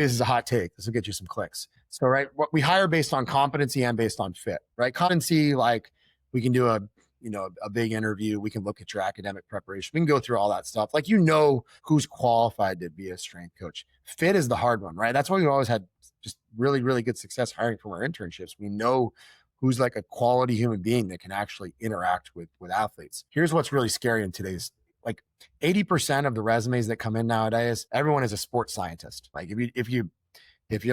This is a hot take. This will get you some clicks. So, right, what we hire based on competency and based on fit, right? Competency, like we can do a big interview. We can look at your academic preparation. We can go through all that stuff. Like, who's qualified to be a strength coach. Fit is the hard one, right? That's why we've always had just really, really good success hiring from our internships. We know who's like a quality human being that can actually interact with athletes. Here's what's really scary in today's, like, 80% of the resumes that come in nowadays, everyone is a sports scientist. Like, if you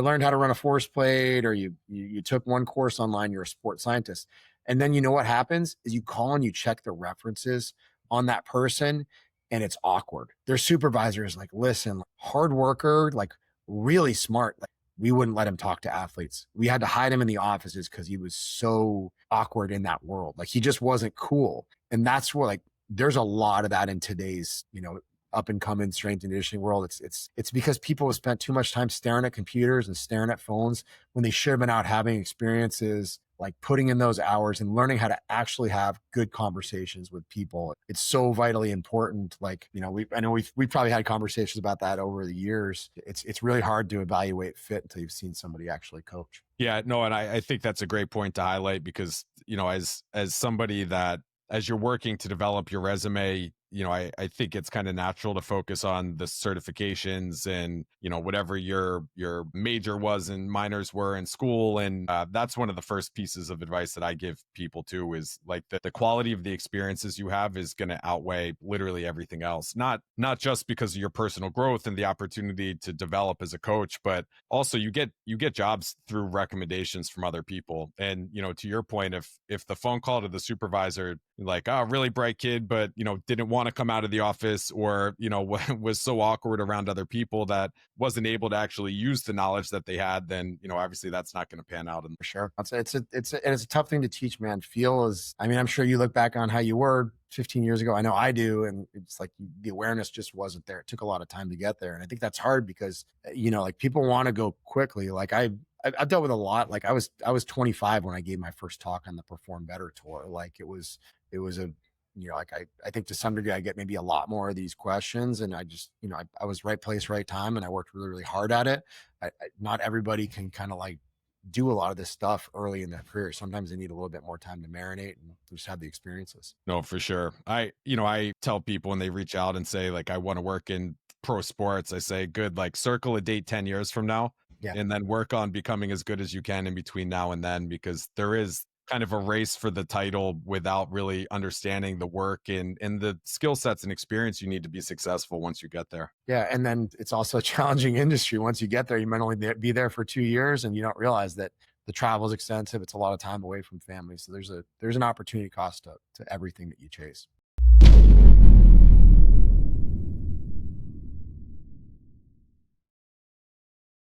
learned how to run a force plate, or you took one course online, you're a sports scientist. And then you know what happens is you call and you check the references on that person, and it's awkward. Their supervisor is like, listen, hard worker, like really smart. Like, we wouldn't let him talk to athletes. We had to hide him in the offices because he was so awkward in that world. Like, he just wasn't cool. And that's where, like, there's a lot of that in today's, up and coming strength and conditioning world. It's because people have spent too much time staring at computers and staring at phones when they should have been out having experiences, like putting in those hours and learning how to actually have good conversations with people. It's so vitally important. Like, I know we've probably had conversations about that over the years. It's really hard to evaluate fit until you've seen somebody actually coach. Yeah, no, and I think that's a great point to highlight, because, as somebody that, as you're working to develop your resume, I think it's kind of natural to focus on the certifications and, whatever your major was and minors were in school. And that's one of the first pieces of advice that I give people too, is like the quality of the experiences you have is going to outweigh literally everything else. Not just because of your personal growth and the opportunity to develop as a coach, but also you get jobs through recommendations from other people. And, to your point, if the phone call to the supervisor, like, oh, really bright kid, but, didn't want to come out of the office, or, was so awkward around other people that wasn't able to actually use the knowledge that they had, then, obviously that's not going to pan out. For sure. It's a tough thing to teach, man. I'm sure you look back on how you were 15 years ago. I know I do. And it's like the awareness just wasn't there. It took a lot of time to get there. And I think that's hard because, like, people want to go quickly. Like, I've dealt with a lot. Like, I was 25 when I gave my first talk on the Perform Better tour. Like, it was a, like, I think to some degree I get maybe a lot more of these questions, and I just, I was right place, right time. And I worked really, really hard at it. Not everybody can kind of like do a lot of this stuff early in their career. Sometimes they need a little bit more time to marinate and just have the experiences. No, for sure. I tell people when they reach out and say, like, I want to work in pro sports, I say, good, like, circle a date 10 years from now. Yeah. And then work on becoming as good as you can in between now and then, because there is kind of a race for the title without really understanding the work and the skill sets and experience you need to be successful once you get there. Yeah. And then it's also a challenging industry. Once you get there, you might only be there for 2 years, and you don't realize that the travel is extensive. It's a lot of time away from family. So there's an opportunity cost to everything that you chase.